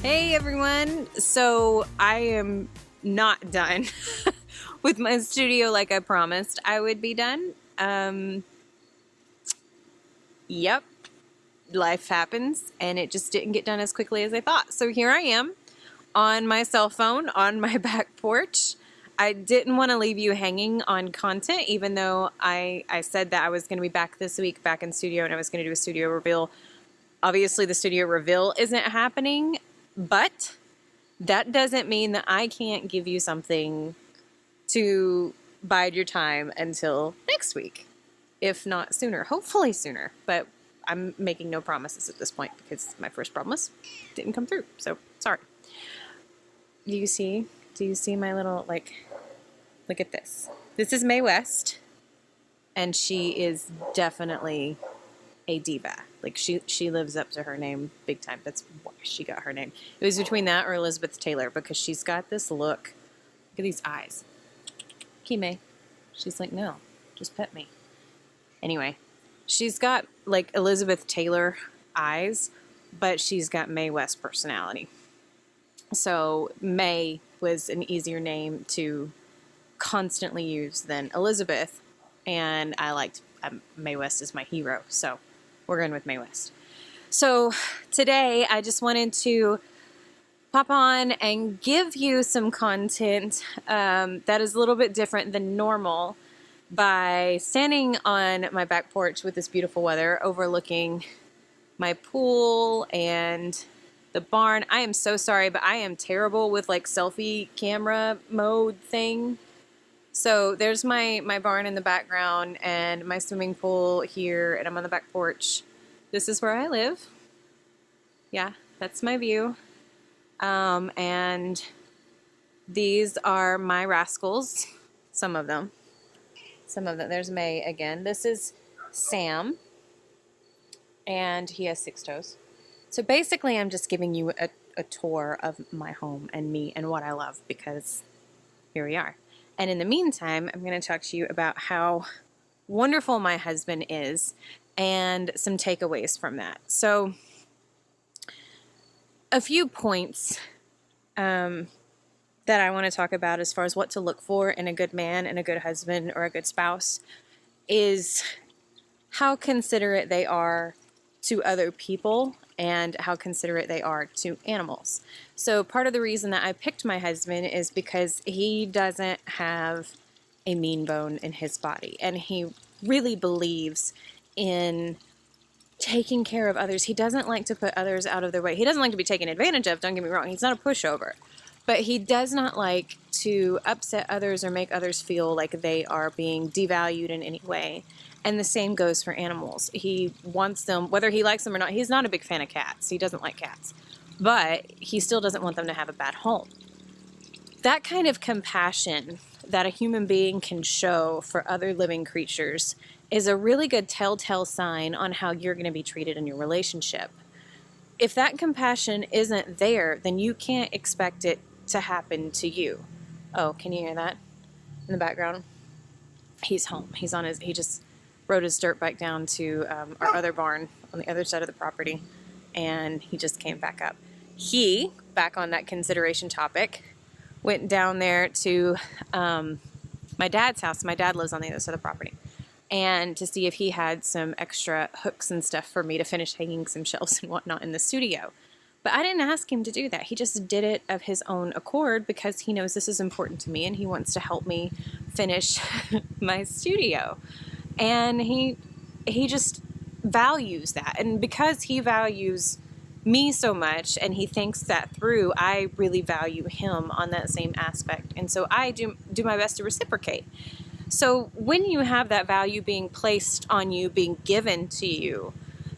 Hey everyone! So I am not done with my studio like I promised I would be done. Yep, life happens and it just didn't get done as quickly as I thought. So here I am on my cell phone on my back porch. I didn't want to leave you hanging on content, even though I said that I was going to be back this week, back in studio, and I was going to do a studio reveal. Obviously, the studio reveal isn't happening, but that doesn't mean that I can't give you something to bide your time until next week, if not sooner, hopefully sooner. But I'm making no promises at this point because my first promise didn't come through. So sorry. Do you see my little, look at this. This is Mae West, and she is definitely a diva. Like she lives up to her name big time. That's why she got her name. It was between that or Elizabeth Taylor, because she's got this look. Look at these eyes. Kime. She's like, no, just pet me. Anyway, she's got like Elizabeth Taylor eyes, but she's got Mae West personality. So Mae was an easier name to constantly use than Elizabeth, and I liked Mae West as my hero, so we're going with Mae West. So today I just wanted to pop on and give you some content that is a little bit different than normal by standing on my back porch with this beautiful weather overlooking my pool and the barn. I am so sorry, but I am terrible with like selfie camera mode thing. So there's my barn in the background and my swimming pool here, and I'm on the back porch. This is where I live. Yeah, that's my view. And these are my rascals. Some of them. There's May again. This is Sam. And he has 6 toes. So basically I'm just giving you a tour of my home and me and what I love, because here we are. And in the meantime, I'm going to talk to you about how wonderful my husband is and some takeaways from that. So a few points that I want to talk about as far as what to look for in a good man and a good husband or a good spouse is how considerate they are to other people and how considerate they are to animals. So part of the reason that I picked my husband is because he doesn't have a mean bone in his body, and he really believes in taking care of others. He doesn't like to put others out of their way. He doesn't like to be taken advantage of, don't get me wrong. He's not a pushover. But he does not like to upset others or make others feel like they are being devalued in any way. And the same goes for animals. He wants them, whether he likes them or not. He's not a big fan of cats. He doesn't like cats. But he still doesn't want them to have a bad home. That kind of compassion that a human being can show for other living creatures is a really good telltale sign on how you're going to be treated in your relationship. If that compassion isn't there, then you can't expect it to happen to you. Oh, can you hear that in the background? He's home. He just rode his dirt bike down to our other barn on the other side of the property, and he just came back up. He, back on that consideration topic, went down there to my dad's house. My dad lives on the other side of the property, and to see if he had some extra hooks and stuff for me to finish hanging some shelves and whatnot in the studio. But I didn't ask him to do that. He just did it of his own accord because he knows this is important to me and he wants to help me finish my studio. And he just values that. And because he values me so much and he thinks that through, I really value him on that same aspect. And so I do my best to reciprocate. So when you have that value being placed on you, being given to you,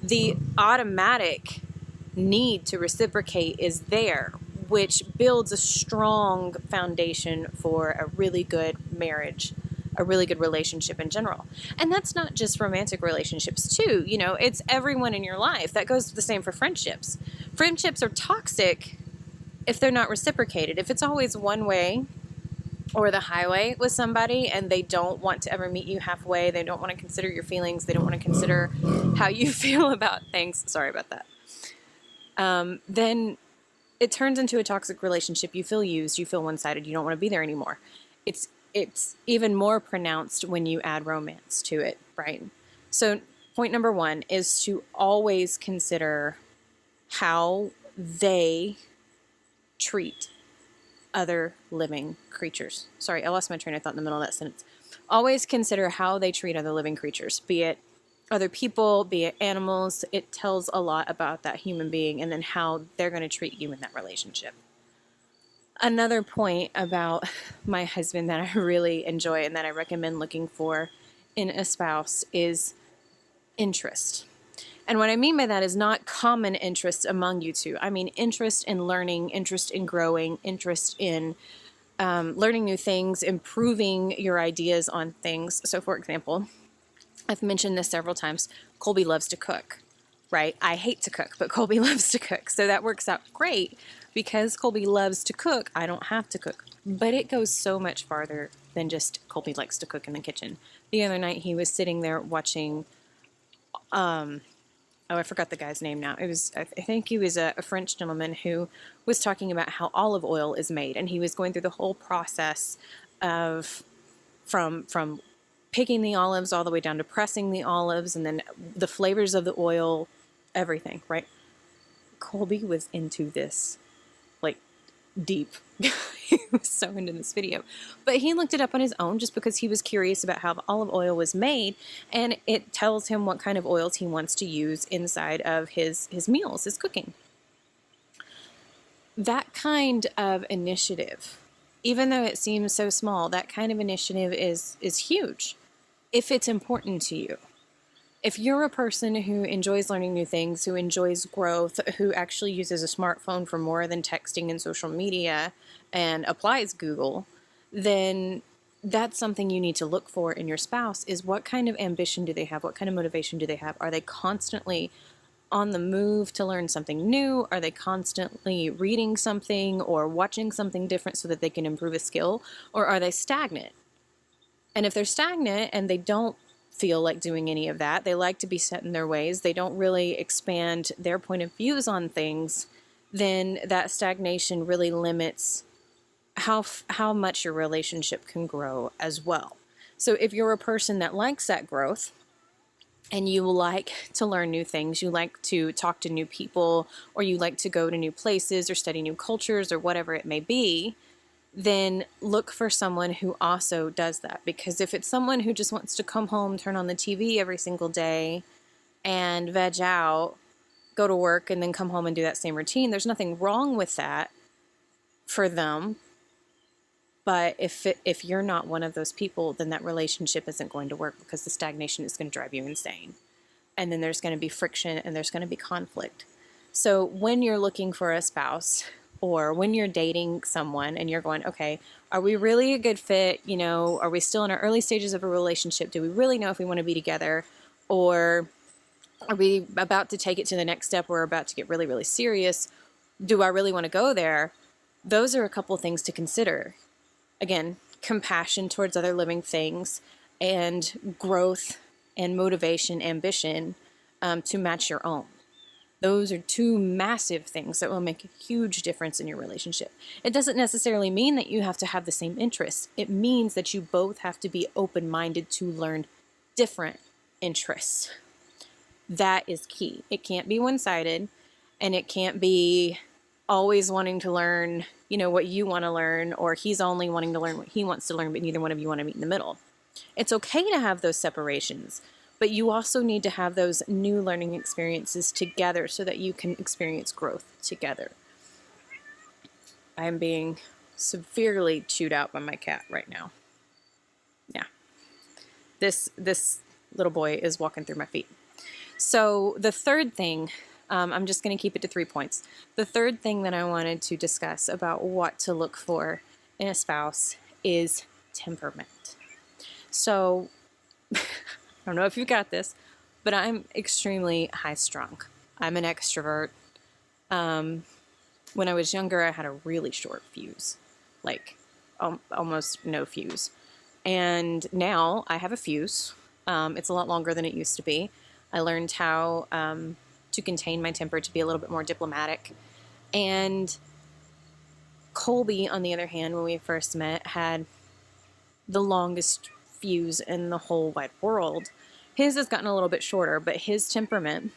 the automatic need to reciprocate is there, which builds a strong foundation for a really good marriage, a really good relationship in general. And that's not just romantic relationships too. You know, it's everyone in your life. That goes the same for friendships. Friendships are toxic if they're not reciprocated. If it's always one way or the highway with somebody and they don't want to ever meet you halfway, they don't want to consider your feelings, they don't want to consider how you feel about things, sorry about that, then it turns into a toxic relationship. You feel used, you feel one-sided, you don't want to be there anymore. It's even more pronounced when you add romance to it, right? So point number one is to always consider how they treat other living creatures. Sorry, I lost my train of thought in the middle of that sentence. Always consider how they treat other living creatures, be it other people, be it animals. It tells a lot about that human being and then how they're going to treat you in that relationship. Another point about my husband that I really enjoy and that I recommend looking for in a spouse is interest. And what I mean by that is not common interest among you two. I mean interest in learning, interest in growing, interest in learning new things, improving your ideas on things. So, for example, I've mentioned this several times. Colby loves to cook, right? I hate to cook, but Colby loves to cook. So that works out great because Colby loves to cook. I don't have to cook. But it goes so much farther than just Colby likes to cook in the kitchen. The other night he was sitting there watching, oh, I forgot the guy's name now. I think he was a French gentleman who was talking about how olive oil is made. And he was going through the whole process of from picking the olives all the way down to pressing the olives and then the flavors of the oil, everything, right? Colby was into this, like, deep. He was so into this video. But he looked it up on his own just because he was curious about how the olive oil was made, and it tells him what kind of oils he wants to use inside of his meals, his cooking. That kind of initiative, even though it seems so small, that kind of initiative is huge if it's important to you. If you're a person who enjoys learning new things, who enjoys growth, who actually uses a smartphone for more than texting and social media and applies Google, then that's something you need to look for in your spouse is what kind of ambition do they have? What kind of motivation do they have? Are they constantly on the move to learn something new? Are they constantly reading something or watching something different so that they can improve a skill? Or are they stagnant? And if they're stagnant and they don't feel like doing any of that, they like to be set in their ways, they don't really expand their point of views on things, then that stagnation really limits how much your relationship can grow as well. So if you're a person that likes that growth and you like to learn new things, you like to talk to new people, or you like to go to new places or study new cultures or whatever it may be, then look for someone who also does that. Because if it's someone who just wants to come home, turn on the TV every single day and veg out, go to work and then come home and do that same routine, there's nothing wrong with that for them. But if you're not one of those people, then that relationship isn't going to work because the stagnation is going to drive you insane. And then there's going to be friction and there's going to be conflict. So when you're looking for a spouse, or when you're dating someone and you're going, okay, are we really a good fit? You know, are we still in our early stages of a relationship? Do we really know if we want to be together? Or are we about to take it to the next step? We're about to get really, really serious. Do I really want to go there? Those are a couple things to consider. Again, compassion towards other living things and growth and motivation, ambition to match your own. Those are two massive things that will make a huge difference in your relationship. It doesn't necessarily mean that you have to have the same interests. It means that you both have to be open-minded to learn different interests. That is key. It can't be one-sided, and it can't be always wanting to learn, you know, what you want to learn, or he's only wanting to learn what he wants to learn, but neither one of you want to meet in the middle. It's okay to have those separations, but you also need to have those new learning experiences together so that you can experience growth together. I'm being severely chewed out by my cat right now. Yeah. This little boy is walking through my feet. So the third thing, I'm just going to keep it to 3 points. The third thing that I wanted to discuss about what to look for in a spouse is temperament. So I don't know if you got this, but I'm extremely high-strung. I'm an extrovert. When I was younger, I had a really short fuse, like almost no fuse. And now I have a fuse. It's a lot longer than it used to be. I learned how to contain my temper, to be a little bit more diplomatic. And Colby, on the other hand, when we first met, had the longest fuse in the whole wide world. His has gotten a little bit shorter, but his temperament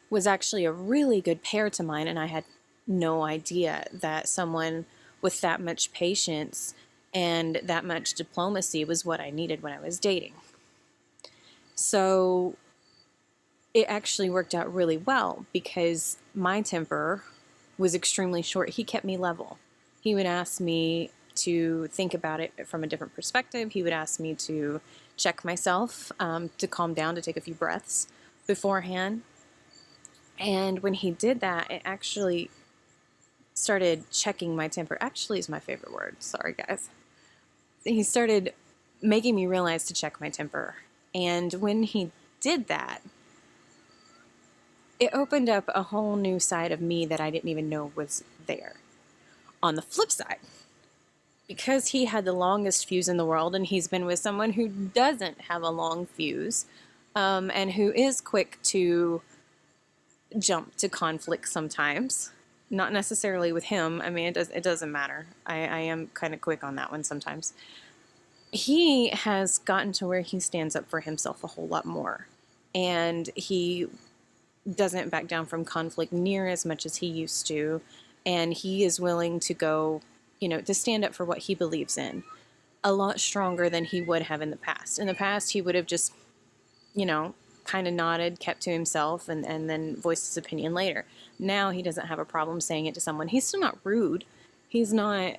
was actually a really good pair to mine, and I had no idea that someone with that much patience and that much diplomacy was what I needed when I was dating. So it actually worked out really well because my temper was extremely short. He kept me level. He would ask me to think about it from a different perspective. He would ask me to check myself, to calm down, to take a few breaths beforehand. And when he did that, it actually started checking my temper. Actually is my favorite word. Sorry, guys. He started making me realize to check my temper. And when he did that, it opened up a whole new side of me that I didn't even know was there. On the flip side, because he had the longest fuse in the world, and he's been with someone who doesn't have a long fuse, and who is quick to jump to conflict sometimes, not necessarily with him. I mean, it doesn't matter. I am kind of quick on that one sometimes. He has gotten to where he stands up for himself a whole lot more, and he doesn't back down from conflict near as much as he used to, and he is willing to go, to stand up for what he believes in a lot stronger than he would have in the past. In the past, he would have just, kind of nodded, kept to himself, and then voiced his opinion later. Now he doesn't have a problem saying it to someone. He's still not rude. He's not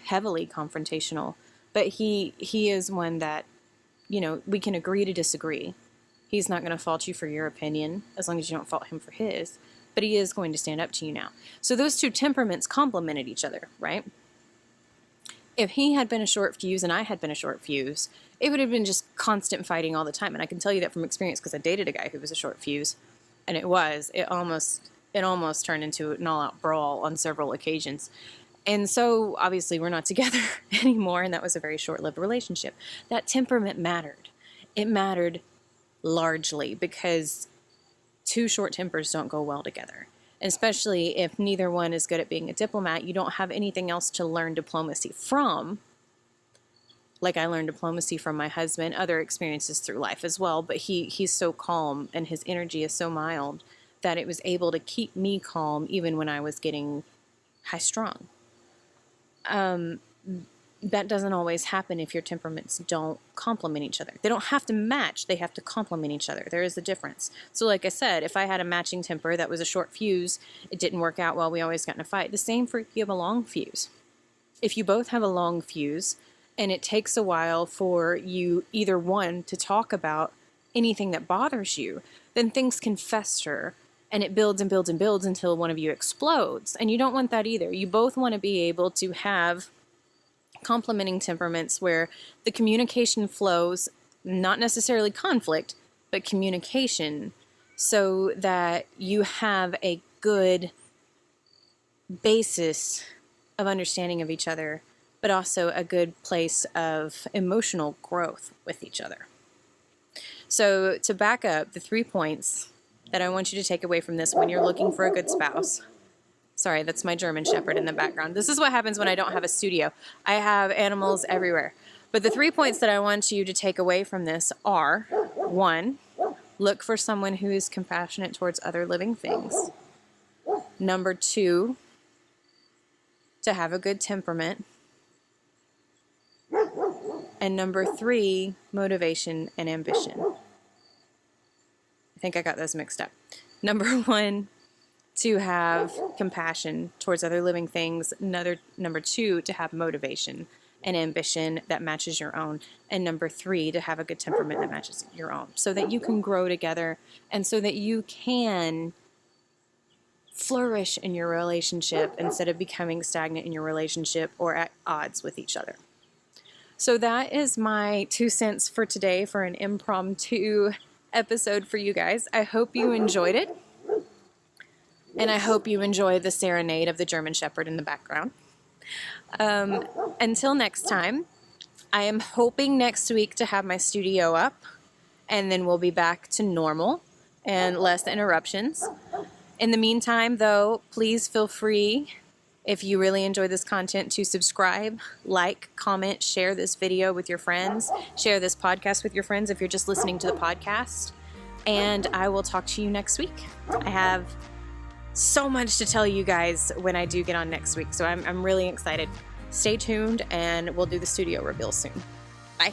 heavily confrontational, but he is one that, we can agree to disagree. He's not going to fault you for your opinion as long as you don't fault him for his, but he is going to stand up to you now. So those two temperaments complemented each other, right? If he had been a short fuse and I had been a short fuse, it would have been just constant fighting all the time. And I can tell you that from experience because I dated a guy who was a short fuse, and it almost turned into an all-out brawl on several occasions. And so obviously we're not together anymore, and that was a very short-lived relationship. That temperament mattered. It mattered largely because two short tempers don't go well together. And especially if neither one is good at being a diplomat, you don't have anything else to learn diplomacy from. Like I learned diplomacy from my husband, other experiences through life as well, but he's so calm and his energy is so mild that it was able to keep me calm even when I was getting high strung. That doesn't always happen if your temperaments don't complement each other. They don't have to match, they have to complement each other. There is a difference. So like I said, if I had a matching temper that was a short fuse, it didn't work out well, we always got in a fight. The same for if you have a long fuse. If you both have a long fuse and it takes a while for you either one to talk about anything that bothers you, then things can fester and it builds and builds and builds until one of you explodes. And you don't want that either. You both want to be able to have complementing temperaments where the communication flows, not necessarily conflict, but communication, so that you have a good basis of understanding of each other, but also a good place of emotional growth with each other. So to back up, the 3 points that I want you to take away from this when you're looking for a good spouse. Sorry, that's my German Shepherd in the background. This is what happens when I don't have a studio. I have animals everywhere. But the 3 points that I want you to take away from this are, 1, look for someone who is compassionate towards other living things. 2, to have a good temperament. And 3, motivation and ambition. I think I got those mixed up. 1, to have compassion towards other living things. Number 2, to have motivation and ambition that matches your own. And 3, to have a good temperament that matches your own, so that you can grow together and so that you can flourish in your relationship instead of becoming stagnant in your relationship or at odds with each other. So that is my 2 cents for today for an impromptu episode for you guys. I hope you enjoyed it. And I hope you enjoy the serenade of the German Shepherd in the background. Until next time, I am hoping next week to have my studio up, and then we'll be back to normal and less interruptions. In the meantime, though, please feel free, if you really enjoy this content, to subscribe, like, comment, share this video with your friends, share this podcast with your friends if you're just listening to the podcast. And I will talk to you next week. I have so much to tell you guys when I do get on next week, so I'm really excited. Stay tuned, and we'll do the studio reveal soon. Bye.